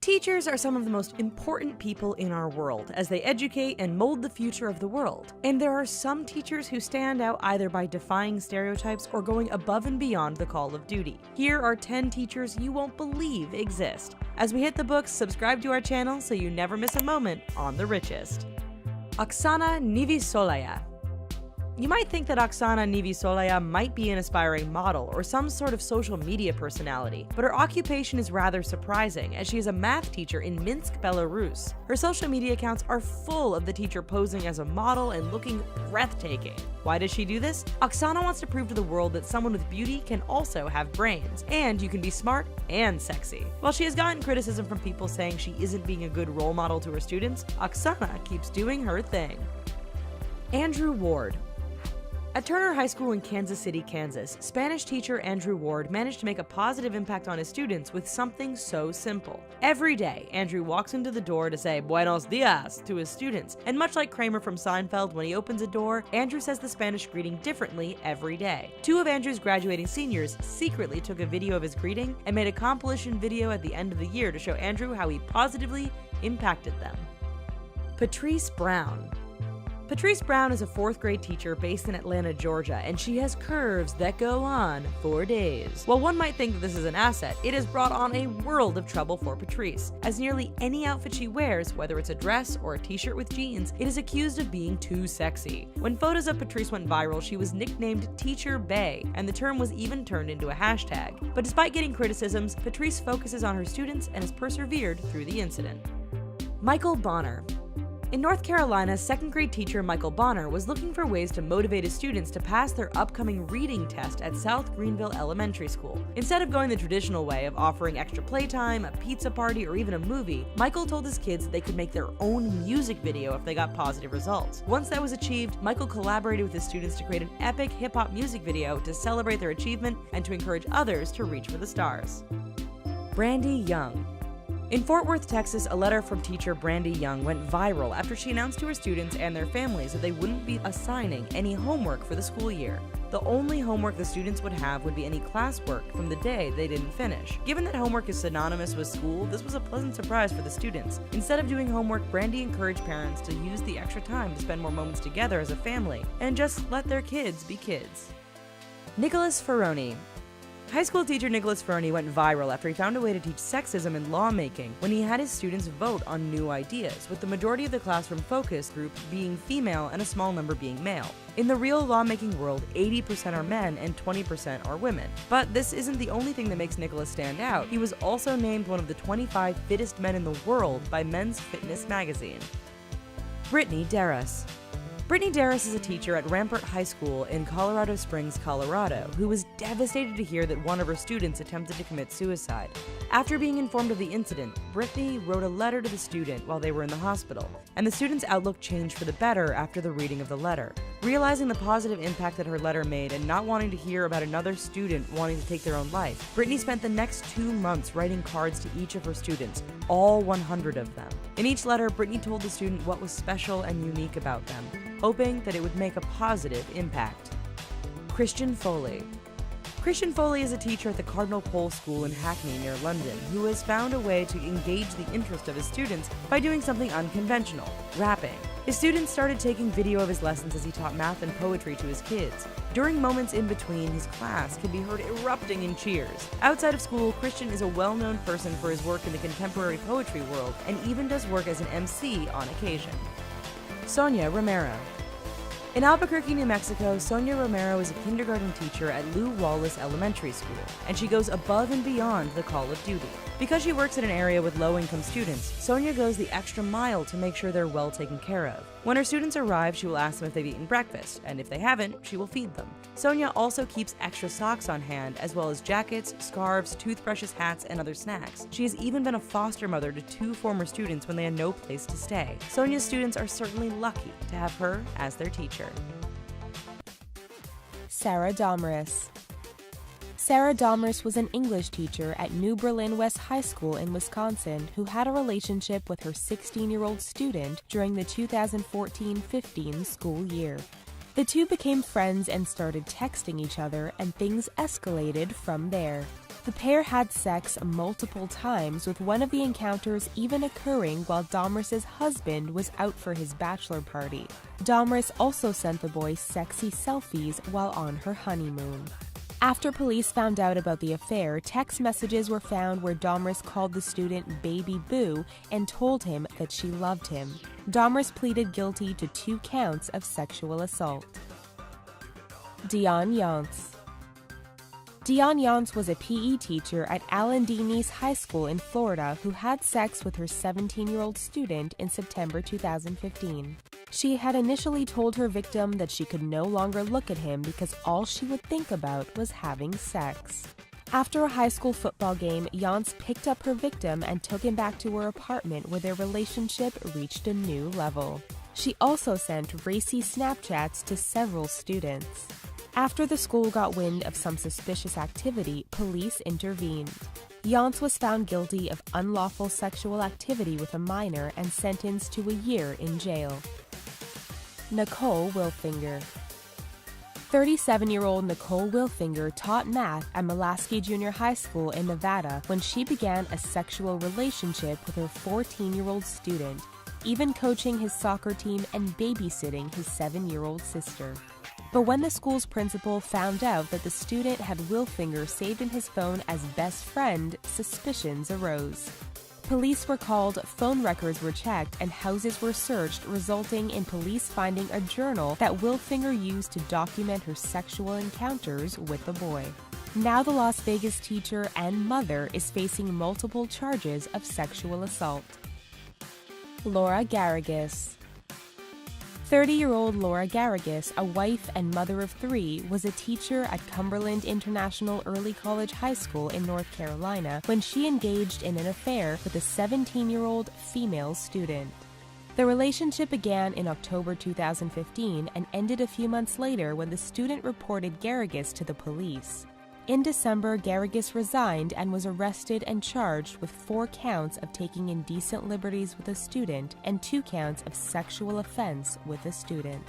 Teachers are some of the most important people in our world as they educate and mold the future of the world. And there are some teachers who stand out either by defying stereotypes or going above and beyond the call of duty. Here are 10 teachers you won't believe exist. As we hit the books, subscribe to our channel so you never miss a moment on The Richest. Oksana Nivisolaya. You might think that Oksana Nivisolaya might be an aspiring model or some sort of social media personality, but her occupation is rather surprising as she is a math teacher in Minsk, Belarus. Her social media accounts are full of the teacher posing as a model and looking breathtaking. Why does she do this? Oksana wants to prove to the world that someone with beauty can also have brains, and you can be smart and sexy. While she has gotten criticism from people saying she isn't being a good role model to her students, Oksana keeps doing her thing. Andrew Ward. At Turner High School in Kansas City, Kansas, Spanish teacher Andrew Ward managed to make a positive impact on his students with something so simple. Every day, Andrew walks into the door to say "Buenos dias" to his students, and much like Kramer from Seinfeld, when he opens a door, Andrew says the Spanish greeting differently every day. 2 of Andrew's graduating seniors secretly took a video of his greeting and made a compilation video at the end of the year to show Andrew how he positively impacted them. Patrice Brown. Patrice Brown is a 4th grade teacher based in Atlanta, Georgia, and she has curves that go on for days. While one might think that this is an asset, it has brought on a world of trouble for Patrice, as nearly any outfit she wears, whether it's a dress or a t-shirt with jeans, it is accused of being too sexy. When photos of Patrice went viral, she was nicknamed Teacher Bae, and the term was even turned into a hashtag. But despite getting criticisms, Patrice focuses on her students and has persevered through the incident. Michael Bonner. In North Carolina, 2nd grade teacher Michael Bonner was looking for ways to motivate his students to pass their upcoming reading test at South Greenville Elementary School. Instead of going the traditional way of offering extra playtime, a pizza party, or even a movie, Michael told his kids that they could make their own music video if they got positive results. Once that was achieved, Michael collaborated with his students to create an epic hip-hop music video to celebrate their achievement and to encourage others to reach for the stars. Brandy Young. In Fort Worth, Texas, a letter from teacher Brandy Young went viral after she announced to her students and their families that they wouldn't be assigning any homework for the school year. The only homework the students would have would be any classwork from the day they didn't finish. Given that homework is synonymous with school, this was a pleasant surprise for the students. Instead of doing homework, Brandy encouraged parents to use the extra time to spend more moments together as a family and just let their kids be kids. Nicholas Ferroni. High school teacher Nicholas Ferroni went viral after he found a way to teach sexism in lawmaking when he had his students vote on new ideas, with the majority of the classroom focus group being female and a small number being male. In the real lawmaking world, 80% are men and 20% are women. But this isn't the only thing that makes Nicholas stand out. He was also named one of the 25 fittest men in the world by Men's Fitness magazine. Brittany Darras. Brittany Darras is a teacher at Rampart High School in Colorado Springs, Colorado, who was devastated to hear that one of her students attempted to commit suicide. After being informed of the incident, Brittany wrote a letter to the student while they were in the hospital, and the student's outlook changed for the better after the reading of the letter. Realizing the positive impact that her letter made and not wanting to hear about another student wanting to take their own life, Brittany spent the next 2 months writing cards to each of her students, all 100 of them. In each letter, Brittany told the student what was special and unique about them, hoping that it would make a positive impact. Christian Foley. Christian Foley is a teacher at the Cardinal Pole School in Hackney near London who has found a way to engage the interest of his students by doing something unconventional, rapping. His students started taking video of his lessons as he taught math and poetry to his kids. During moments in between, his class can be heard erupting in cheers. Outside of school, Christian is a well-known person for his work in the contemporary poetry world and even does work as an MC on occasion. Sonia Romero. In Albuquerque, New Mexico, Sonia Romero is a kindergarten teacher at Lew Wallace Elementary School, and she goes above and beyond the call of duty. Because she works in an area with low-income students, Sonia goes the extra mile to make sure they're well taken care of. When her students arrive, she will ask them if they've eaten breakfast, and if they haven't, she will feed them. Sonia also keeps extra socks on hand, as well as jackets, scarves, toothbrushes, hats, and other snacks. She has even been a foster mother to 2 former students when they had no place to stay. Sonia's students are certainly lucky to have her as their teacher. Sarah Domris. Sarah Domris was an English teacher at New Berlin West High School in Wisconsin who had a relationship with her 16-year-old student during the 2014-15 school year. The two became friends and started texting each other, and things escalated from there. The pair had sex multiple times, with one of the encounters even occurring while Dahmer's husband was out for his bachelor party. Dahmer also sent the boy sexy selfies while on her honeymoon. After police found out about the affair, text messages were found where Dahmer called the student Baby Boo and told him that she loved him. Dahmer pleaded guilty to 2 counts of sexual assault. Dion Yance. Dion Yance was a PE teacher at Alan D. Nease High School in Florida who had sex with her 17-year-old student in September 2015. She had initially told her victim that she could no longer look at him because all she would think about was having sex. After a high school football game, Yance picked up her victim and took him back to her apartment where their relationship reached a new level. She also sent racy Snapchats to several students. After the school got wind of some suspicious activity, police intervened. Yance was found guilty of unlawful sexual activity with a minor and sentenced to a year in jail. Nicole Wilfinger. 37-year-old Nicole Wilfinger taught math at Mulaski Junior High School in Nevada when she began a sexual relationship with her 14-year-old student, even coaching his soccer team and babysitting his 7-year-old sister. But when the school's principal found out that the student had Wilfinger saved in his phone as best friend, suspicions arose. Police were called, phone records were checked, and houses were searched, resulting in police finding a journal that Wilfinger used to document her sexual encounters with the boy. Now the Las Vegas teacher and mother is facing multiple charges of sexual assault. Laura Garrigus. 30-year-old Laura Garrigus, a wife and mother of 3, was a teacher at Cumberland International Early College High School in North Carolina when she engaged in an affair with a 17-year-old female student. The relationship began in October 2015 and ended a few months later when the student reported Garrigus to the police. In December, Garrigus resigned and was arrested and charged with 4 counts of taking indecent liberties with a student and 2 counts of sexual offense with a student.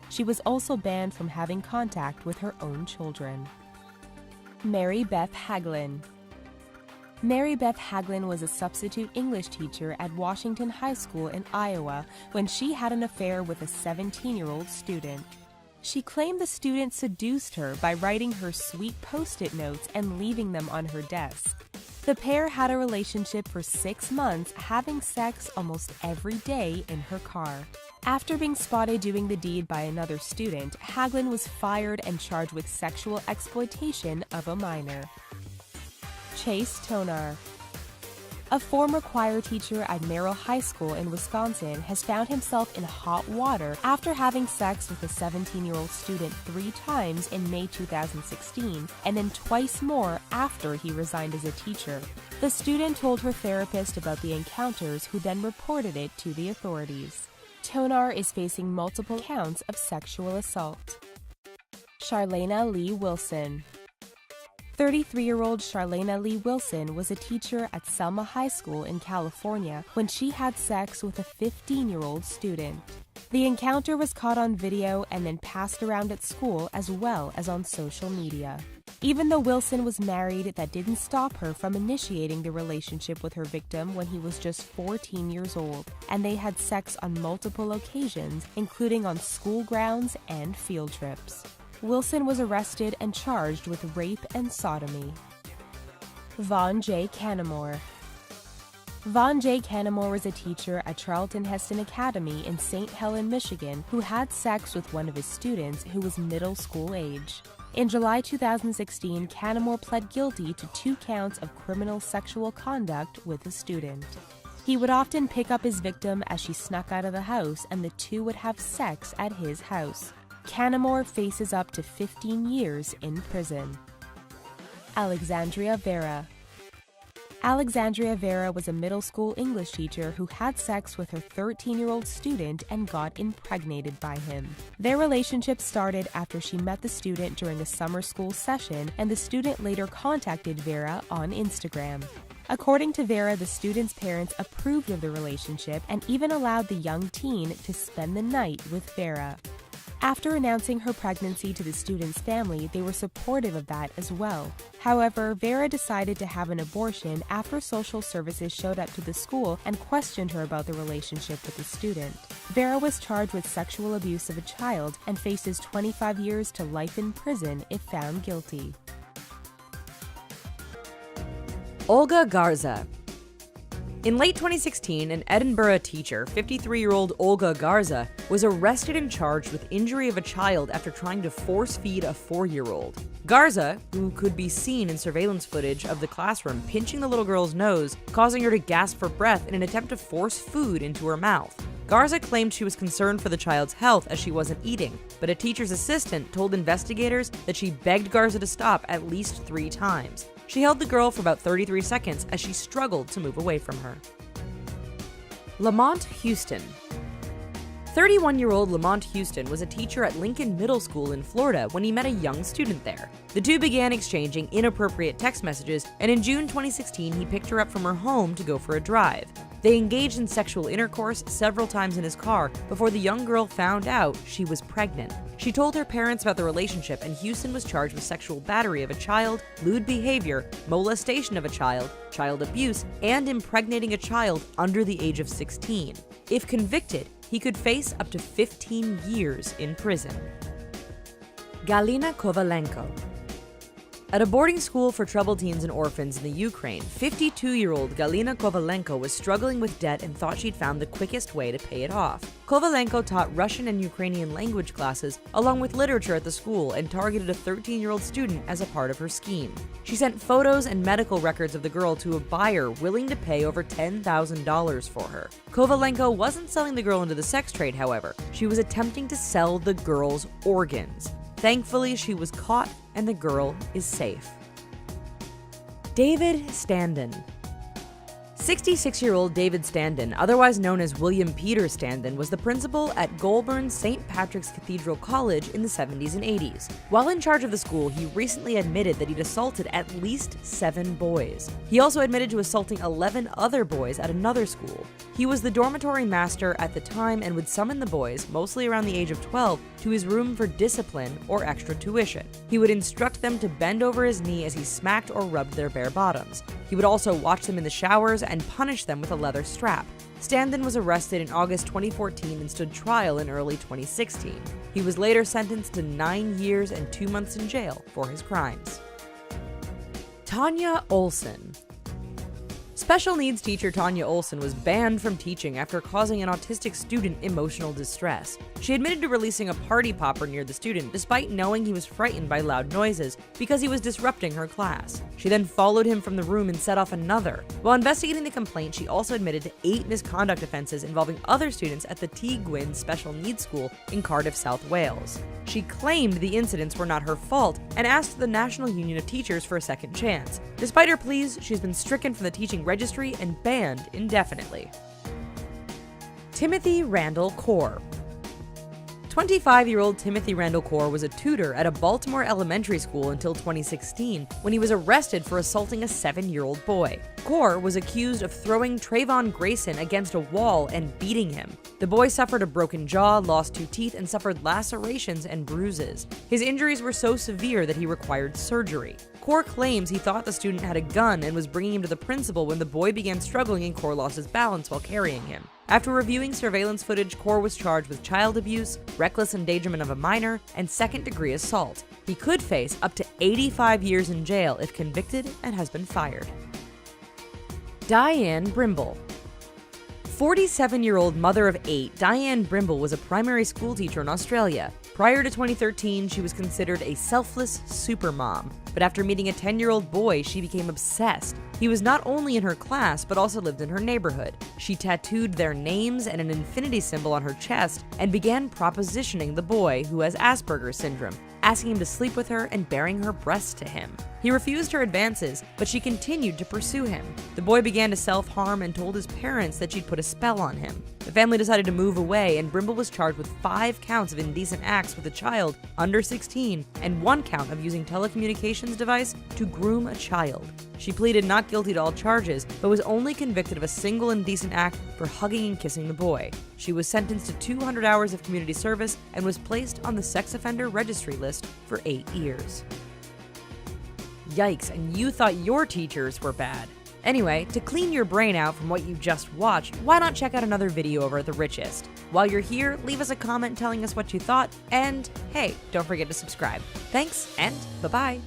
She was also banned from having contact with her own children. Mary Beth Haglin. Mary Beth Haglin was a substitute English teacher at Washington High School in Iowa when she had an affair with a 17-year-old student. She claimed the student seduced her by writing her sweet Post-it notes and leaving them on her desk. The pair had a relationship for 6 months, having sex almost every day in her car. After being spotted doing the deed by another student, Haglin was fired and charged with sexual exploitation of a minor. Chase Tonar. A former choir teacher at Merrill High School in Wisconsin has found himself in hot water after having sex with a 17-year-old student 3 times in May 2016 and then twice more after he resigned as a teacher. The student told her therapist about the encounters, who then reported it to the authorities. Tonar is facing multiple counts of sexual assault. Charlena Lee Wilson. 33-year-old Charlena Lee Wilson was a teacher at Selma High School in California when she had sex with a 15-year-old student. The encounter was caught on video and then passed around at school as well as on social media. Even though Wilson was married, that didn't stop her from initiating the relationship with her victim when he was just 14 years old, and they had sex on multiple occasions, including on school grounds and field trips. Wilson was arrested and charged with rape and sodomy. Vaughn J. Canamore. Vaughn J. Canamore was a teacher at Charlton Heston Academy in St. Helen, Michigan, who had sex with one of his students who was middle school age. In July 2016, Canamore pled guilty to 2 counts of criminal sexual conduct with a student. He would often pick up his victim as she snuck out of the house, and the 2 would have sex at his house. Canamore faces up to 15 years in prison. Alexandria Vera. Alexandria Vera was a middle school English teacher who had sex with her 13-year-old student and got impregnated by him. Their relationship started after she met the student during a summer school session, and the student later contacted Vera on Instagram. According to Vera, the student's parents approved of the relationship and even allowed the young teen to spend the night with Vera. After announcing her pregnancy to the student's family, they were supportive of that as well. However, Vera decided to have an abortion after social services showed up to the school and questioned her about the relationship with the student. Vera was charged with sexual abuse of a child and faces 25 years to life in prison if found guilty. Olga Garza. In late 2016, an Edinburgh teacher, 53-year-old Olga Garza, was arrested and charged with injury of a child after trying to force-feed a 4-year-old. Garza, who could be seen in surveillance footage of the classroom pinching the little girl's nose, causing her to gasp for breath in an attempt to force food into her mouth. Garza claimed she was concerned for the child's health as she wasn't eating, but a teacher's assistant told investigators that she begged Garza to stop at least 3 times. She held the girl for about 33 seconds as she struggled to move away from her. Lamont Houston. 31-year-old Lamont Houston was a teacher at Lincoln Middle School in Florida when he met a young student there. The two began exchanging inappropriate text messages, and in June 2016, he picked her up from her home to go for a drive. They engaged in sexual intercourse several times in his car before the young girl found out she was pregnant. She told her parents about the relationship, and Houston was charged with sexual battery of a child, lewd behavior, molestation of a child, child abuse, and impregnating a child under the age of 16. If convicted, he could face up to 15 years in prison. Galina Kovalenko. At a boarding school for troubled teens and orphans in the Ukraine, 52-year-old Galina Kovalenko was struggling with debt and thought she'd found the quickest way to pay it off. Kovalenko taught Russian and Ukrainian language classes along with literature at the school and targeted a 13-year-old student as a part of her scheme. She sent photos and medical records of the girl to a buyer willing to pay over $10,000 for her. Kovalenko wasn't selling the girl into the sex trade, however. She was attempting to sell the girl's organs. Thankfully, she was caught and the girl is safe. David Standen. 66-year-old David Standen, otherwise known as William Peter Standen, was the principal at Goulburn St. Patrick's Cathedral College in the 70s and 80s. While in charge of the school, he recently admitted that he'd assaulted at least 7 boys. He also admitted to assaulting 11 other boys at another school. He was the dormitory master at the time and would summon the boys, mostly around the age of 12, to his room for discipline or extra tuition. He would instruct them to bend over his knee as he smacked or rubbed their bare bottoms. He would also watch them in the showers and punish them with a leather strap. Standen was arrested in August 2014 and stood trial in early 2016. He was later sentenced to 9 years and 2 months in jail for his crimes. Tanya Olson. Special needs teacher Tanya Olson was banned from teaching after causing an autistic student emotional distress. She admitted to releasing a party popper near the student despite knowing he was frightened by loud noises because he was disrupting her class. She then followed him from the room and set off another. While investigating the complaint, she also admitted to 8 misconduct offenses involving other students at the T. Gwyn Special Needs School in Cardiff, South Wales. She claimed the incidents were not her fault and asked the National Union of Teachers for a second chance. Despite her pleas, she's been stricken from the teaching registry and banned indefinitely. Timothy Randall Core. 25-year-old Timothy Randall Core was a tutor at a Baltimore elementary school until 2016 when he was arrested for assaulting a 7-year-old boy. Core was accused of throwing Trayvon Grayson against a wall and beating him. The boy suffered a broken jaw, lost 2 teeth, and suffered lacerations and bruises. His injuries were so severe that he required surgery. Core claims he thought the student had a gun and was bringing him to the principal when the boy began struggling and Core lost his balance while carrying him. After reviewing surveillance footage, Core was charged with child abuse, reckless endangerment of a minor, and second-degree assault. He could face up to 85 years in jail if convicted and has been fired. Diane Brimble. 47-year-old mother of 8, Diane Brimble was a primary school teacher in Australia. Prior to 2013, she was considered a selfless supermom. But after meeting a 10-year-old boy, she became obsessed. He was not only in her class, but also lived in her neighborhood. She tattooed their names and an infinity symbol on her chest and began propositioning the boy, who has Asperger's syndrome, asking him to sleep with her and baring her breasts to him. He refused her advances, but she continued to pursue him. The boy began to self-harm and told his parents that she'd put a spell on him. The family decided to move away, and Brimble was charged with 5 counts of indecent acts with a child under 16 and 1 count of using telecommunications device to groom a child. She pleaded not guilty to all charges, but was only convicted of a single indecent act for hugging and kissing the boy. She was sentenced to 200 hours of community service and was placed on the sex offender registry list for 8 years. Yikes, and you thought your teachers were bad. Anyway, to clean your brain out from what you just watched, why not check out another video over at The Richest? While you're here, leave us a comment telling us what you thought, and hey, don't forget to subscribe. Thanks, and bye-bye.